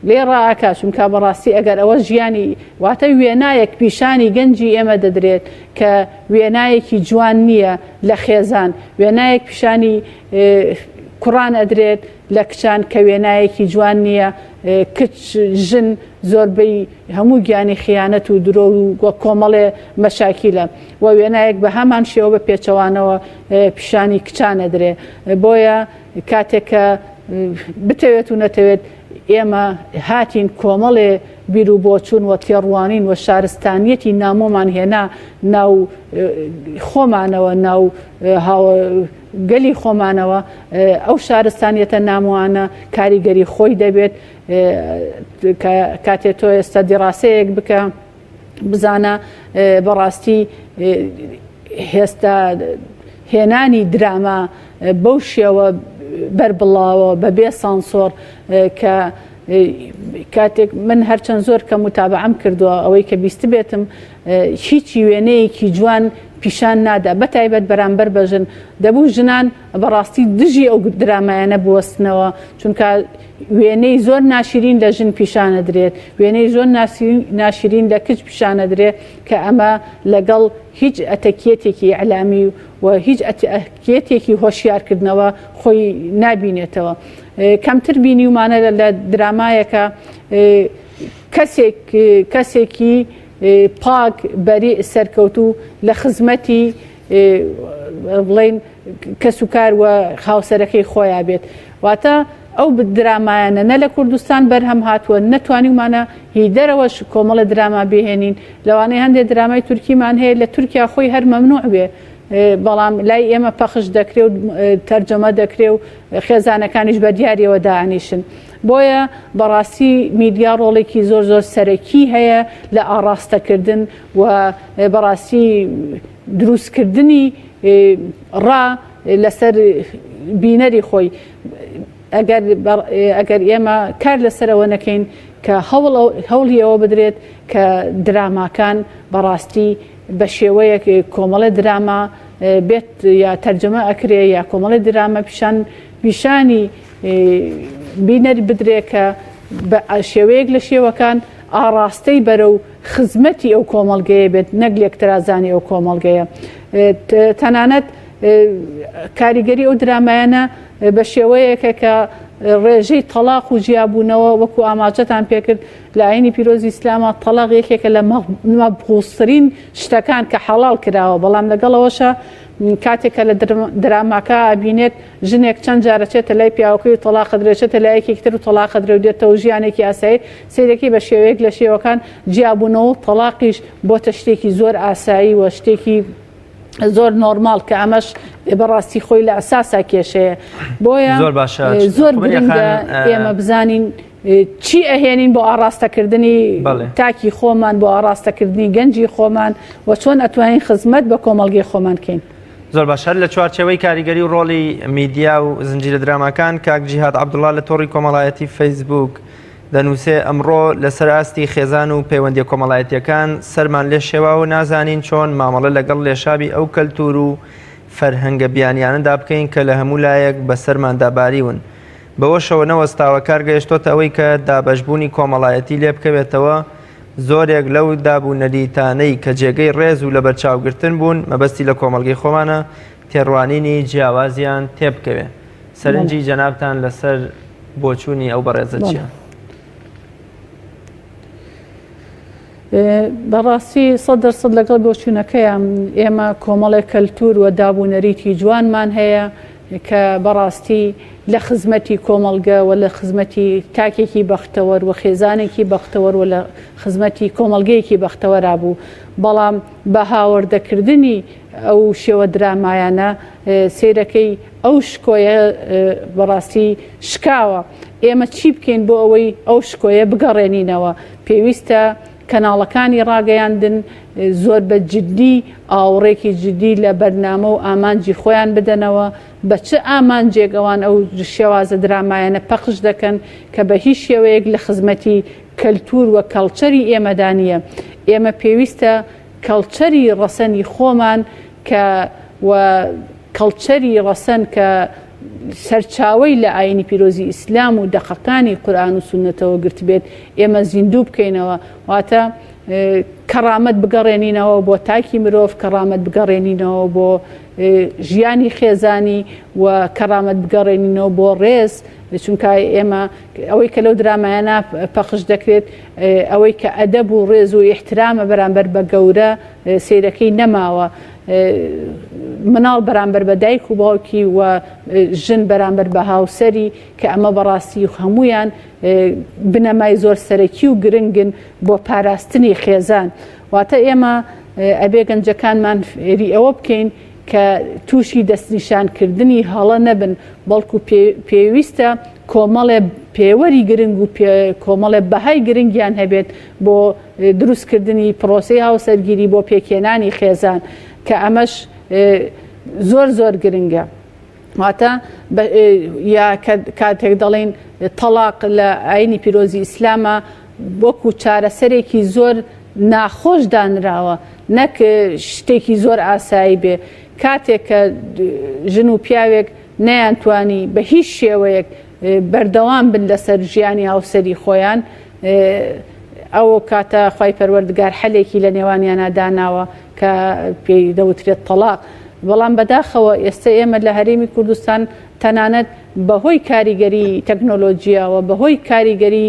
S2: لێ ڕائەکە چونکە بەڕاستی ئەگەر ئەوە ژیانی واتە وێنایەک پیشانی گەنجی ئێمە دەدرێت کە وێنایەکی جوان نییە لە خێزان وێنایەک پیشانی کوڕان ئەدرێت لە کچان کە وێنایەکی جوان نییە کچ ژن زۆربەی هەموو گیانی خیانەت و درۆ و کۆمەڵێ مەشاکیلە و وێنایەک بە هەمان شێوە بە پێچەوانەوە پیشانی کچان ئەدرێ بۆیە کاتێک کە بتەوێت و نەتەوێت ئێمە هاتین کۆمەڵێ بیر و بۆچوون و تێڕوانین و شارستانیەتی نامۆمان هێنا ناو خۆمانەوە ناو گەلی خۆمانەوە ئەو شارستانیەتە ناموانە کاریگەری خۆی دەبێت کاتێک تۆ ئێستا دیڕاستەیەک بکە بزانە بەڕاستی هێستا هێنانی دراما بەو شێوە بەربڵاوە بەبێ سانسۆر کە کاتێک من هەرچەند زۆر کە متابعەم کردووە ئەوەی کە بیست بێتم هیچی وێنەیەکی جوان پیشان نادا بەتایبەت بەرامبەر بەژن دەبوو ژنان بەڕاستی دژی ئەو درامایانە بوەستنەوە چونکە وێنەی زۆر ناشرین لە ژن پیشانە درێت وێنەی زۆر ناشرین لە کچ پیشانە درێت کە ئەمە لەگەڵ هیچ ئەتەکیەتێکی ئەعلامی و هیچ ئەتەکیەتێکی هۆشیارکردنەوە خۆی نابینێتەوە کەمتر بینیومانە لە درامایەکە کەسێکی پاک بەری سەرکەوتو لە خزمەتی بڵێن کەس و کار و خاوسەرەکەی خۆیان بێت واتە ئەو درامایانە نە لە کوردستان بەرهەم هاتووە نەتوانیمانە هی دەرەوەش کۆمەڵە دراما بهێنین لەوانەیە هەندێک درامای تورکیمان هەیە لە تورکیا خۆی هەر مەمنوع بێ بەڵام لای ئێمە پەخش دەکرێ و تەرجەمە دەکرێ و خێزانەکانیش بە دیاریەوە داهانیشن بۆیە بەڕاستی میدیا ڕۆڵێکی زۆر زۆر سەرەکی هەیە لە ئاڕاستەکردن و بەڕاستی دروستکردنی ڕا لەسەر بینەری خۆی ئەگەر ئێمە کار لەسەرەوە نەکەین کە هەوڵی ئەوە بدرێت کە دراماکان بەڕاستی بە شێوەیەک کۆمەڵە دراما بێت یا تەرجەمە ئەکرێ یا کۆمەڵی دراما پیشانی بینەری بدرێت کە بە شێوەیەک لە شێوەکان ئاڕاستەی بەرەو خزمەتی ئەو کۆمەڵگەیە بێت نەک لێکترازانی ئەو کۆمەڵگەیە تەنانەت کاریگەری ئەو درامایانە بە شێوەیەکە کە ڕێژەی تەلاق و جیابوونەوە وەکو ئاماجەتان پێکرد لە ئاینی پیرۆزی ئیسلامە تەلاق یەکێکە لە مەبغوسترین شتەکان کە حەڵال کراوە بەڵام لەگەڵەوەشە کاتێکە لە دراماکە ئابینێت ژنێک چەند جارەچێتە لای پیاوەکەی و تەلاق درێچێتە لای یەکێکتر و تەلاق درێودێتەوە ژیانێکی ئاسایی سیرەکەی بە شێوەیەک لە شێوەکان جیابوونەوە تەلاقیش بۆتە شتێکی زۆر ئاسایی و شتێکی زۆر نۆرمال کە ئەمەش بەڕاستی خۆی لە ئەساسا کێشەیە بۆیە زۆر گرنگە ئێمە بزانین چی ئەهێنین بۆ ئاڕاستەکردنی تاکی خۆمان بۆ ئاڕاستەکردنی گەنجی خۆمان و چۆن ئەتوانین خزمەت بە کۆمەڵگەی خۆمان بکەین
S1: زۆر باشە لە چوارچێوەی کاریگەری و ڕۆڵی میدیا و زنجیرە دراماکان کاک جیهاد عەبدوڵڵا لە تۆڕی کۆمەڵایەتی فەیسبووک دەنووسێ ئەمڕۆ لەسەر ئاستی خێزان و پەیوەندی کۆمەڵایەتیەکان سەرمان لێ شێوا و نازانین چۆن مامەڵە لەگەڵ لێشابی ئەو کەلتور و فەرهەنگە بیانیانەدا بکەین کە لە هەموو لایەک بە سەرماندا باریون بەوە شەوە نەوەستاوە کار گەیشتۆتە ئەوەی کە دابەشبوونی کۆمەڵایەتی لێ بکەوێتەوە زۆرێک لەو دابوونەریتانەی کە جێگەی ڕێز و لە بەرچاوگرتن بوون مەبەستی لە کۆمەڵگەی خۆمانە تێڕوانینی جیاوازیان تێبکەوێ سەرنجی جەنابتان لەسەر بۆچوونی ئەو بەڕێزە چییە؟
S2: بەڕاستی 100% لەگەڵ بۆچوونەکەیان ئێمە کۆمەڵێک کەلتور و دابوونەریتی جوانمان هەیە کە بەڕاستی لە خزمەتی کۆمەڵگە و لە خزمەتی تاکێکی بەختەوەر و خێزانێکی بەختەوەر و لە خزمەتی کۆمەڵگەیەکی بەختەوەرا بوو بەڵام بە هاوردەکردنی ئەو شێوە درامایانە سیرەکەی ئەو شکۆیە بەڕاستی شکاوە ئێمە چی بکەین بۆ ئەوەی ئەو شکۆیە بگەڕێنینەوە پێویستە کەناڵەکانی ڕاگەیاندن زۆر بە جددی ئاوڕێکی جددی لە بەرنامە و ئامانجی خۆیان بدەنەوە بە چه ئامانجێک ئەوان ئەو شێوازە درامایانە پەخش دەکەن کە بە هیچ شێوەیەک لە خزمەتی کەلتور و کەڵچەری ئێمەدانیە ئێمە پێویستە کەڵچەری ڕەسەنی خۆمان کە و کەڵچەری ڕەسەن کە سەرچاوەی لە ئاینی پیرۆزی ئیسلام و دەقەکانی قورئان و سونەتەوە گرت بێت ئێمە زیندوو بکەینەوە واتە کەڕامەت بگەڕێنینەوە بۆ تاکی مرۆڤ کەڕامەت بگەڕێنینەوە بۆ ژیانی خێزانی و کەڕامەت بگەڕێنینەوە بۆ ڕێز چونکە ئێمە ئەوەی کە لەو درامایانە پەخش دەکرێت ئەوەی کە ئەدەب و ڕێز و ئیحترامە بەرامبەر بە گەورە سیرەکەی نەماوە مناڵ بەرامبەر بە دایک و باوکی و ژن بەرامبەر بە هاوسەری کە ئەمە بەڕاستی هەمویان بنەمای زۆر سەرەکی و گرنگن بۆ پاراستنی خێزان. واتە ئێمە ئەبێ گەنجەکانمان فێری ئەوە بکەین کە تووشی دەستنیشانکردنی هەڵە نەبن، بەڵکو پێویستە کۆمەڵێ پێوەری گرنگ و کۆمەڵێ بەهای گرنگیان هەبێت بۆ دروستکردنی پرۆسی هاوسەرگیری بۆ پێکێنانی خێزان کە ئەمەش زۆر زۆر گرنگە. واتە کاتێک دەڵێن تەلاق لە ئاینی پیرۆزی ئیسلامە وەکو چارەسەرێکی زۆر ناخۆش دانراوە، نەک شتێکی زۆر ئاسایی بێ. کاتێک کە ژن و پیاوێک نەیانتوانی بە هیچ شێوەیەک بەردەوام بن لەسەر ژیانی هاوسەری خۆیان، ئەو کاتە خوای پەروەردگار حەلێکی لە نێوانیانە داناوە کە پێی دەوترێت تەلاق. بەڵام بەداخەوە ئێستا ئێمە لە هەرێمی کوردستان تەنانەت بەهۆی کاریگەری تەکنۆلۆژیاوە، بەهۆی کاریگەری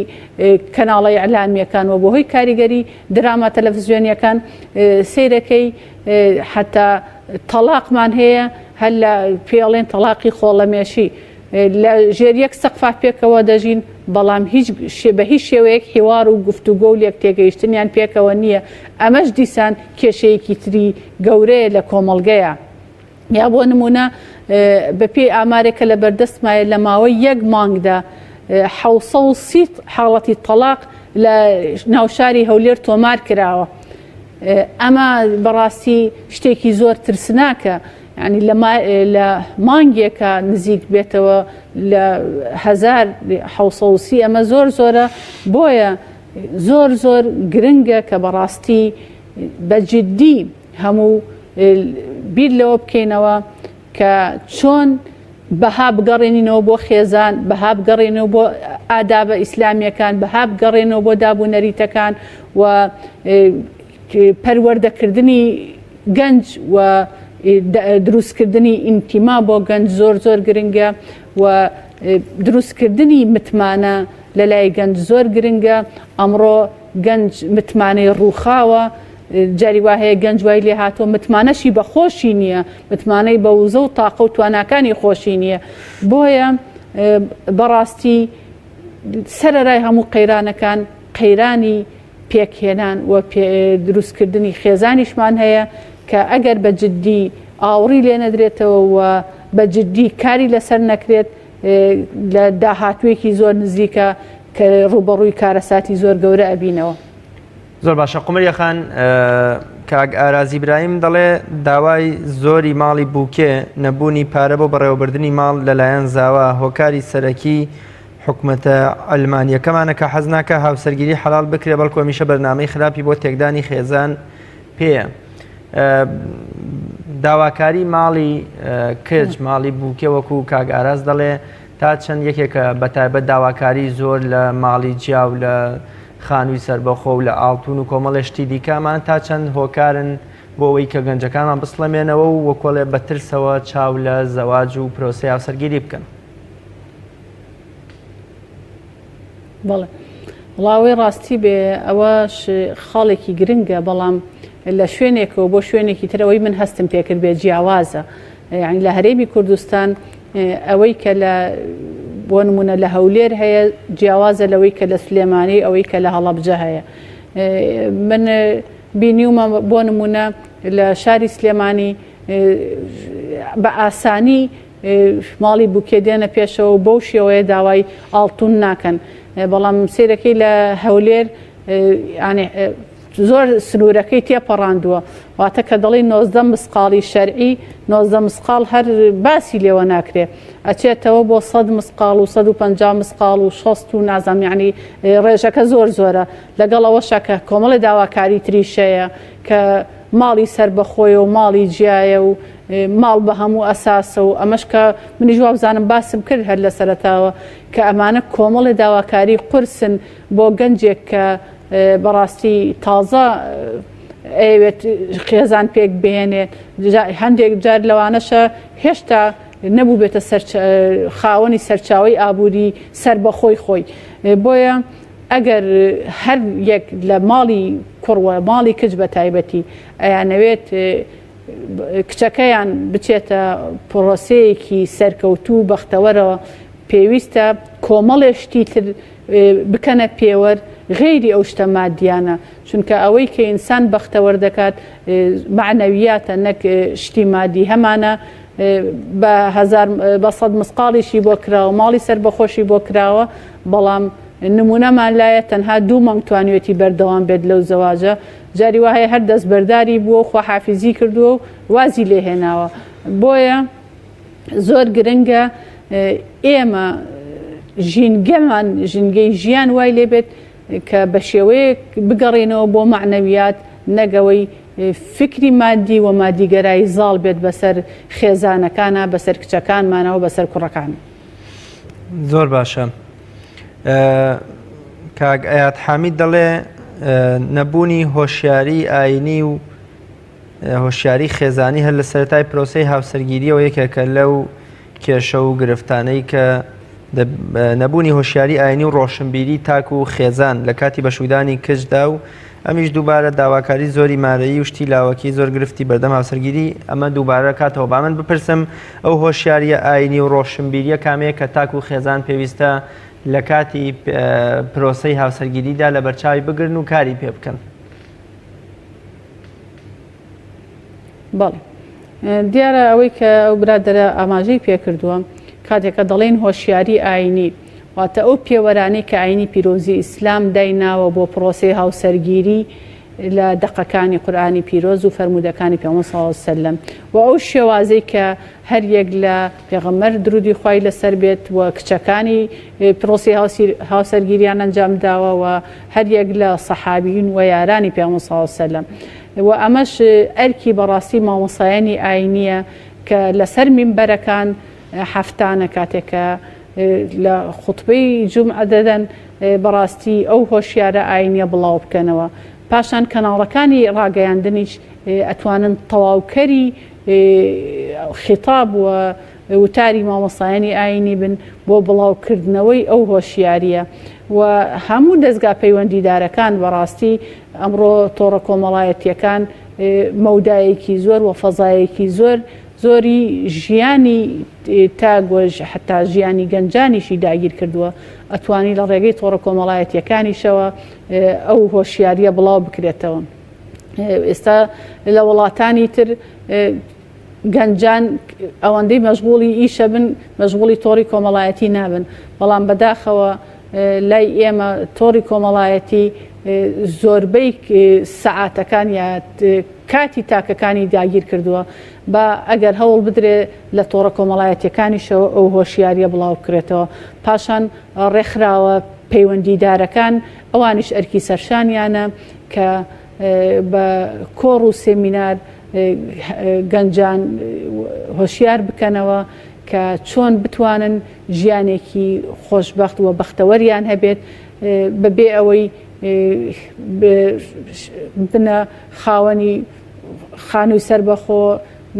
S2: کەناڵی ئەعلامیەکان و بەهۆی کاریگەری دراما تەلەڤیزیۆنیەکان سەیرەکەی حتا تەلاقمان هەیە، هەر لە پێڵێن تەلاقی خۆڵەمێشی لە ژێر یەک سەقفا پێکەوە دەژین، بەڵام بە هیچ شێوەیەک هێوار و گفتوگۆ و لێک تێگەیشتنیان پێکەوە نییە. ئەمەش دیسان کێشەیەکی تری گەورەیە لە کۆمەڵگەیە. یا بۆ نمونە بەپێی ئامارێکە لە بەردەستمایە لە ماوەی یەک مانگدا 730 حاڵەتی تەلاق لە ناوشاری هەولێر تۆمار کراوە. ئەمە بەڕاستی شتێکی زۆر ترسناکە، ینی لە مانگێکە نزیک بێتەوە لە 1730. ئەمە زۆر زۆرە، بۆیە زۆر زۆر گرنگە کە بەڕاستی بەجددی هەموو بیر لەوە بکەینەوە کە چۆن بەها بگەڕێنینەوە بۆ خێزان، بەها بگەڕێنەوە بۆ ئادابە ئیسلامیەکان، بەها بگەڕێنەوە بۆ دابوونەریتەکان و پەروەردەکردنی گەنج و دروستکردنی ئینتیما بۆ گەنج زۆر زۆر گرنگە و دروستکردنی متمانە لە لای گەنج زۆر گرنگە. ئەمڕۆ گەنج متمانەی ڕووخاوە، جاری وا هەیە گەنج وای لێ هاتۆ متمانەشی بە خۆشی نییە، متمانەی بە وزە و تاقە و تواناکانی خۆشی نییە. بۆیە بەڕاستی سەرەرای هەموو قەیرانەکان قەیرانی پێکهێنان و دروستکردنی خێزانیشمان هەیە کە ئەگەر بە جددی ئاوڕی لێ نەدرێتەوە و بە جددی کاری لەسەر نەکرێت لە داهاتوێکی زۆر نزیکە کە ڕوبەڕووی کارەساتی زۆر گەورە ئەبینەوە.
S1: زۆر باشە. قومەریە خان، کاک ئارازی برایم دەڵێ داوای زۆری ماڵی بووکێ نەبوونی پارە بۆ بەڕێوەبردننی ماڵ لەلایەن زاوا هۆکاری سەرەکی حکوومەتە ئەلمانیەکەمانە کە حەز ناکە هاوسەرگیری حەڵال بکرێ، بەڵکو هەمیشە بەرنامەی خراپی بۆ تێکدانی خێزان پێیە. داواکاری ماڵی کرد، ماڵی بووکێ وەکو کاک ئاراز دەڵێ تا چەند یەکێکە بەتایبەت داواکاری زۆر لە ماڵی جیاو لە خانووی سربەخۆ و لە ئاڵتون و کۆمەڵێشتی دیکەمان تا چەند هۆکارن بۆ ئەوەی کە گەنجەکانمان بسڵەمێنەوە و وەکۆڵێ بەترسەوە چاو لە زەواج و پرۆسی هاوسەرگیری بکەن.
S2: بەڵێ وڵاوی ڕاستی بێ ئەوەش خاڵێکی گرنگە، بەڵام لە شوێنێکەوە بۆ شوێنێکی ترەوەی من هەستم پێکرد بێ جیاوازە. یعنی لە هەرێمی کوردستان ئەوەی کە لە بۆ نمونە لە هەولێر هەیە جیاوازە لەوەی کە لە سلێمانی، ئەوەی کە لە هەڵەبجە هەیە. من بینیومە بۆ نمونە لە شاری سلێمانی بە ئاسانی ماڵی بووکێ دێنە پێشەوە بەو شێوەیە داوای ئاڵتون ناکەن. بەڵام سیرەکەی لە هەولێر زۆر سنوورەکەی تێپەڕاندووە، واتە کە دەڵی 90 مسقاڵی شەرعی 90 مسقال هەر باسی لێوە ناکرێ، ئەچێتەوە بۆ 100 مسقال و 150 مسقال و 60 و نازام، یعنی ڕێژەکە زۆر زۆرە. لەگەڵ ئەوەشە کە کۆمەڵی داواکاری تریشەیە کە ماڵی سربەخۆیە و ماڵی جیایە و ماڵ بە هەموو ئەساسە و ئەمەش کە منی جواب بزانم باسم کرد هەر لە سەرەتاوە کە ئەمانە کۆمەڵی داواکاری قورسن بۆ گەنجێک کە بەڕاستی تازە ئەوێت خێزان پێک بێنێت. هەندێک جار لەوانەشە هێشتا نەبوو بێتە خاوەنی سەرچاوی ئابووری سربەخۆی خۆی. بۆیە ئەگەر هەر یەک لە ماڵی کوڕوە ماڵی کچ بە تایبەتی ئەیانەوێت کچەکەیان بچێتە پرۆسەیەکی سەرکەوتوو بەختەوەرەوە پێویستە کۆمەڵێشتی تر بکەنە پێوەەر غێری ئەو شتە مادیانە چونکە ئەوەی کە ئینسان بەختەوەر دەکات معنەویاتە نەک شتی مادی هەمانە بە سەد مسقاڵیشی بۆ کراوە ماڵی سەر بەخۆشی بۆ کراوە بەڵام نمونەمان لایە تەنها 2 مانگ توانوێتی بەردەوام بێت لەو زەواجە جاری وایە هەر دەست بەرداری بووە خواحافیزی کردووە و وازی لێهێناوە بۆیە زۆر گرنگە ئێمە ژینگەمان ژینگەی ژیان وای لێبێت کە بە شێوەیەک بگەڕێنەوە بۆ معنەویات نەگەوەی فکری مادی و مادیگەرایی زاڵ بێت بەسەر خێزانەکانە بەسەر کچەکانمانەوە بەسەر کوڕەکان.
S1: زۆر باشە. کاک ئەیاد حامید دەڵێ نەبوونی هۆشیاری ئاینی و هۆشیاری خێزانی هەر لە سەرەتای پرۆسەی هاوسەرگیریەوە یەکێکە لەو کێشە و گرفتانەی کە نەبوونی هۆشیاری ئاینی و ڕۆشنبیری تاک و خێزان لە کاتی بەشودانی کچدا و ئەمیش دووبارە داواکاری زۆری مارەیی و شتی لاوەکی زۆر گرفتی بەردەم هاوسەرگیری ئەمە دووبارە کاتەوە با من بپرسم ئەو هۆشیاریە ئاینی و ڕۆشنبیریە کامەیە کە تاک و خێزان پێویستە لە کاتی پرۆسەی هاوسەرگیریدا لە بەرچاوی بگرن و کاری پێ بکەن.
S2: بەڵێ دیارە ئەوەی کە ئەو برادەرە ئاماژەی پێکردووە کاتێکە دەڵێن هۆشیاری ئاینی واتە ئەو پێوەرانەی کە ئاینی پیرۆزی ئیسلام دایناوە بۆ پرۆسەی هاوسەرگیری لە دەقەکانی قورئانی پیرۆز و فەرمودەکانی پێغەمبەر صلی الله علیه و سلم و ئەو شێوازەی کە هەر یەک لە پێغەمبەر درودی خوای لەسەر بێت و کچەکانی پرۆسەی هاوسەرگیریان ئەنجام داوە و هەر یەک لە سەحابیین و یارانی پێغەمبەر صلی الله علیه و سلم و ئەمەش ئەرکی بەڕاستی مامۆسایانی ئاینیە کە لەسەر مینبەرەکان هەفتانە کاتێکە لە خوتبەی جومعە دەدەن بەڕاستی ئەو هۆشیارە ئاینیە بڵاو بکەنەوە پاشان کەناڵەکانی ڕاگەیاندنیش ئەتوانن تەواوکەری خیتاب و وتاری مامۆسایانی ئاینی بن بۆ بڵاوکردنەوەی ئەو هۆشیاریە و هەموو دەستگا پەیوەندیدارەکان بەڕاستی ئەمڕۆ تۆڕە کۆمەڵایەتیەکان مەودایەکی زۆر و فەزایەکی زۆری ژیانی تاگۆژ حتا ژیانی گەنجانیشی داگیر کردووە ئەتوانی لە ڕێگەی تۆڕە کۆمەڵایەتیەکانیشەوە ئەو هۆشیاریە بڵاو بکرێتەوە. ئێستا لە وڵاتانی تر گەنجان ئەوەندەی مەشغوڵی ئیشە بن مەشغوڵی تۆڕی کۆمەڵایەتی نابن بەڵام بەداخەوە لای ئێمە تۆڕی کۆمەڵایەتی زۆربەی سەعاتەکان یا کاتی تاکەکانی داگیر کردووە بە ئەگەر هەوڵ بدرێ لە تۆڕە کۆمەڵایەتیەکانیشەوە ئەو هۆشیاریە بڵاو بکرێتەوە پاشان ڕێکخراوە پەیوەندیدارەکان ئەوانیش ئەرکی سەرشانیانە کە بە کۆڕ و سێمینار گەنجان هۆشیار بکەنەوە کە چۆن بتوانن ژیانێکی خۆشبەخت و بەختەوەریان هەبێت بەبێ ئەوەی بنە خاوەنی خانووی سەربەخۆ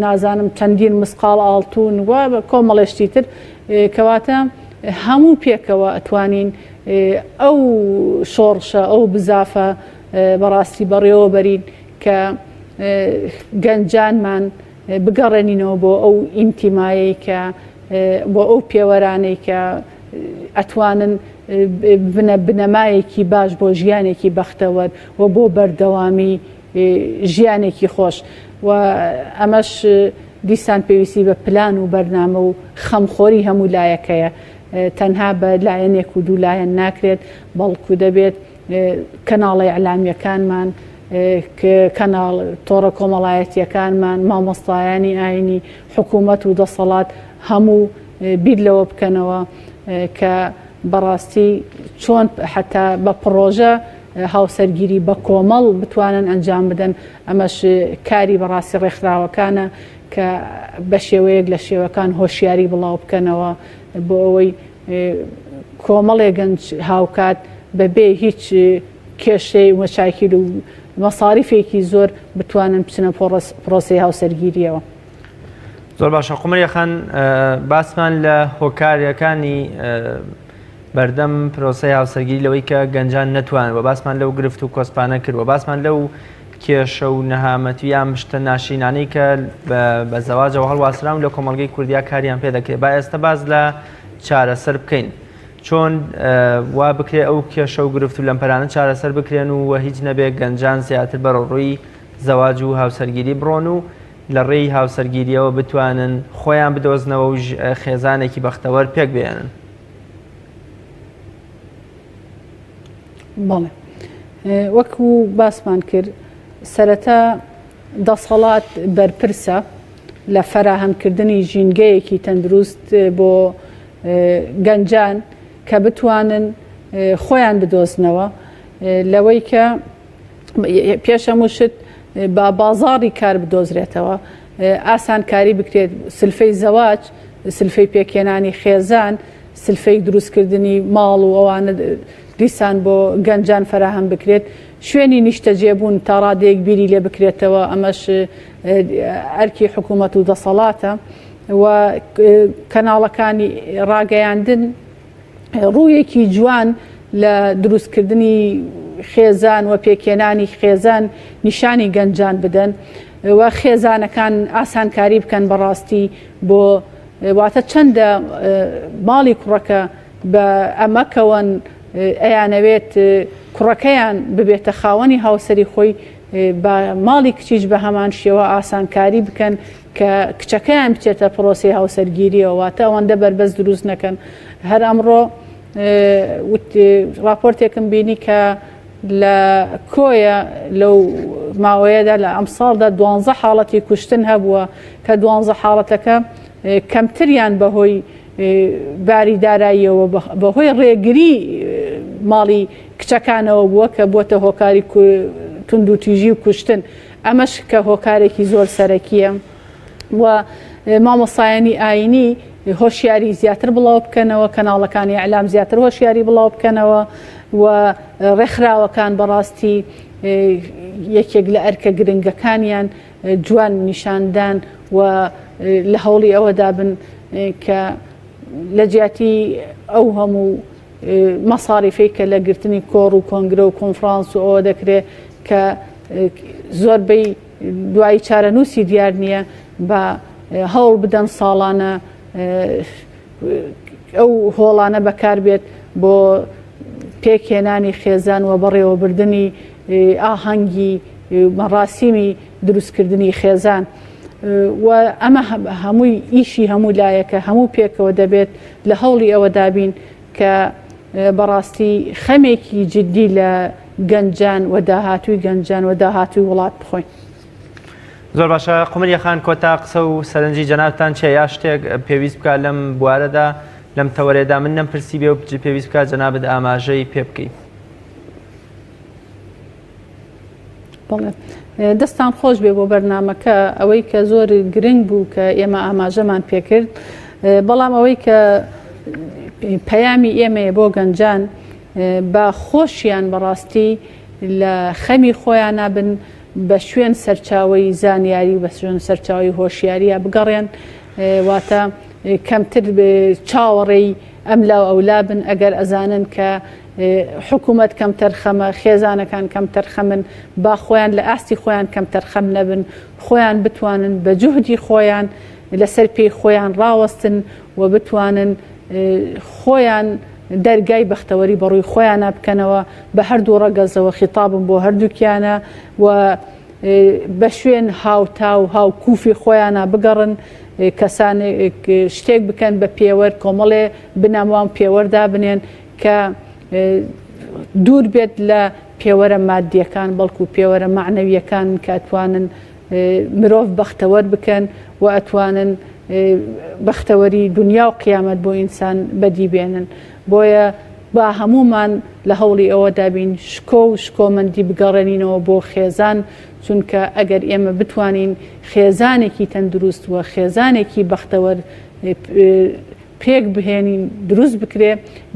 S2: نازانم چەندین مسقال ئاڵتون و کۆمەڵێشتی تر کەواتە هەموو پێکەوە ئەتوانین ئەو شۆڕشە ئەو بزافە بەڕاستی بەڕێوە بەرین کە گەنجانمان بگەڕێنینەوە بۆ ئەو ئینتیمایەی کە بۆ ئەو پێوەرانەی کە ئەتوانن بنەمایەکی باش بۆ ژیانێکی بەختەوەر و بۆ بەردەوامی ژیانێکی خۆش و ئەمەش دیسان پێویستی بە پلان و بەرنامە و خەمخۆری هەموو لایەکەیە تەنها بە لایەنێک و دوو لایەن ناکرێت بەڵکو دەبێت کەناڵی ئەعلامیەکانمان کەناڵ تۆڕە کۆمەڵایەتیەکانمان مامۆستایانی ئاینی حکوومەت و دەسەڵات هەموو بیر لەوە بکەنەوە کە بەڕاستی چۆن حتا بە پرۆژە هاوسەرگیری بە کۆمەڵ بتوانن ئەنجام بدەن ئەمەش کاری بەڕاستی ڕێکخراوەکانە کە بە شێوەیەک لە شێوەکان هۆشیاری بڵاو بکەنەوە بۆ ئەوەی کۆمەڵێ گەنج هاوکات بەبێ هیچ کێشەی مەشاکیل و مەساریفێکی زۆر بتوانن بچنە پرۆسەی هاوسەرگیریەوە.
S1: زۆر باشە قومەریەخان باسمان لە هۆکاریەکانی بەردەم پرۆسەی هاوسەرگیری لەوەی کە گەنجان نەتوانن و باسمان لەو گرفت و کۆسپانە کرد و باسمان لەو کێشە و نەهامەتی یان شتە ناشینانەی کە بە زەواجەوە هەڵواسراون لە کۆمەڵگەی کوردیا کاریان پێ دەکرێت. با ئێستا باز لە چارەسەر بکەین چۆن وا بکرێت ئەو کێشە و گرفت و لەمپەرانە چارەسەر بکرێن و هیچ نەبێت گەنجان زیاتر بەڕۆڕووی زەواج و هاوسەرگیری بڕۆن و لە ڕێی هاوسەرگیریەوە بتوانن خۆیان بدۆزنەوە و خێزانێکی بەختەوەر پێک بێنن.
S2: بەڵێ وەکو باسمان کرد سەرەتا دەسەڵات بەرپرسە لە فەراهەمکردنی ژینگەیەکی تەندروست بۆ گەنجان کە بتوانن خۆیان بدۆزنەوە لەوەی کە پێش هەموو شت بە بازاڕی کار بدۆزرێتەوە، ئاسان کاری بکرێت، سلفەی زەواج، سلفەی پێکێنانی خێزان، سلفەی دروستکردنی ماڵ و ئەوانە دیسان بۆ گەنجان فراهەم بکرێت، شوێنی نیشتەجێبوون تا ڕادەیەک بیری لێ بکرێتەوە. ئەمەش ئەرکی حکوومەت و دەسەڵاتە و کەناڵەکانی ڕاگەیاندن ڕوویەکی جوان لە دروستکردنی خێزان و پێکێنانی خێزان نیشانی گەنجان بدەن و خێزانەکان ئاسانکاری بکەن بەڕاستی بۆ واتە چەندە ماڵی کوڕەکە بە ئەمەکەوەن ئەیانەوێت کوڕەکەیان ببێتە خاوەنی هاوسەری خۆی بە ماڵی کچیش بە هەمان شێوە ئاسانکاری بکەن کە کچەکەیان بچێتە پرۆسی هاوسەرگیریەوە، واتە ئەوەندە بەربەست دروست نەکەن. هەر ئەمڕۆ راپۆرتێکم بینی کە لە کۆیە لەو ماوەیەدا لە ئەم ساڵدا 12 حاڵەتی کوشتن هەبووە کە 12 حاڵەتەکە کەمتریان بەهۆی باری داراییەوە بەهۆی ڕێگری ماڵی کچەکانەوە بووە کە بۆتە هۆکاری تونند و تیژی و کوشتن. ئەمەش کە هۆکارێکی زۆر سەرەکیە و مامۆسایانی ئاینی هۆشیاری زیاتر بڵاو بکەنەوە، کەناڵەکانی ئەعلام زیاتر هۆشیاری بڵاو بکەنەوە و ڕێکخراوەکان بەڕاستی یەکێک لە ئەرکە گرنگەکانیان جوان نیشاندان و لە هەوڵی ئەوەدا بن کە لە جیاتی ئەو هەموو مەساریفەی کە لە گرتنی کۆڕ و کۆنگرە و کۆنفرانس و ئەوە دەکرێت کە زۆربەی دوایی چارەنووسی دیار نییە بە هەوڵ بدەن ساڵانە ئەو هۆڵانە بەکار بێت بۆ پێکهێنانی خێزان و بەڕێوەبردننی ئاهەنگی مەڕاسیمی دروستکردنی خێزان و ئەمە هەمووی ئیشی هەموو لایەکە هەموو پێکەوە دەبێت لە هەوڵی ئەوە دابین کە بەڕاستی خەمێکی جددی لە گەنجان و داهاتووی گەنجان و داهاتووی وڵات بخۆین.
S1: زۆر باشە قومریە خان، کۆتا قسە و سەرنجی جەنابتان چێ یا شتێک پێویست بکە لەم بوارەدا لەم تەوەرێدا من نەمپرسی بێ و پێویست بکات جەنابەت ئاماژەی پێ بکەیت.
S2: بەڵێ دەستان خۆش بێ بۆ بەرنامەکە ئەوەی کە زۆر گرنگ بوو کە ئێمە ئاماژەمان پێکرد، بەڵام ئەوەی کە پەیامی ئێمەیە بۆ گەنجان بە خۆشیان بەڕاستی لە خەمی خۆیان نابن بە شوێن سەرچاوی زانیاری و بە شوێن سەرچاوی هۆشیاریە بگەڕێن، واتە کەمتر چاوەڕێی ئەم لاو ئەولا بن ئەگەر ئەزانن کە حکوومەت کەم تەرخەمە، خێزانەکان کەم تەرخەمن، با خۆیان لە ئاستی خۆیان کەم تەرخەم نەبن، خۆیان بتوانن بە جوهدی خۆیان لەسەر پێی خۆیان ڕاوەستن و بتوانن خۆیان دەرگای بەختەوەری بەڕووی خۆیان بکەنەوە بە هەردوو ڕەگەزەوە خیتابم بۆ هەردووکیانە و بە شوێن هاوتا و هاو کوفی خۆیانە بگەڕن، کەسان شتێک بکەن بە پێوەەر کۆمەڵێ بنەموان پێوەردا بنێن کە دوور بێت لە پێوەرە مادیەکان بەڵکو پێوەرە معنەویەکان کە ئەتوانن مرۆڤ بەختەوەر بکەن و ئەتوانن بەختەوەری دنیا و قیامەت بۆ ئینسان بەدی بێنن. بۆیە با هەمومان لە هەوڵی ئەوە دابین شکۆ و شکۆمەندی بگەڕێنینەوە بۆ خێزان، چونکە ئەگەر ئێمە بتوانین خێزانێکی تەندروست و خێزانێکی بەختەوەر پێک بهێنین دروست بکرێ،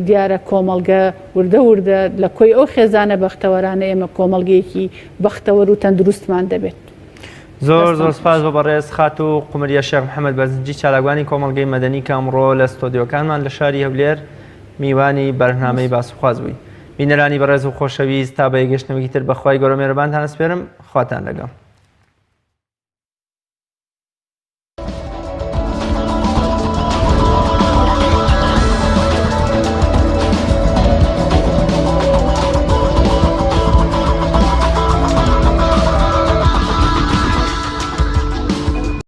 S2: دیارە کۆمەڵگە وردە وردە لە کۆی ئەو خێزانە بەختەوەرانە ئێمە کۆمەڵگەیەکی بەختەوەر و تەندروستمان دەبێت.
S1: زۆر زۆر سپاس بۆ بەڕێز خات و قومریە شێخ محەممەد بەزنجی چالاکوانی کۆمەڵگەی مەدەنی کامڕۆ لە ستۆدیۆکانمان لە شاری هەولێر میوانی بەرنامەی باسوخواز بووی. بینەرانی بەڕێز و خۆشەویست تا بە یەگەشتنەوەی تر بەخوای گەورە مێرەبانتان ئەسپێرم خواتان لەگەڵ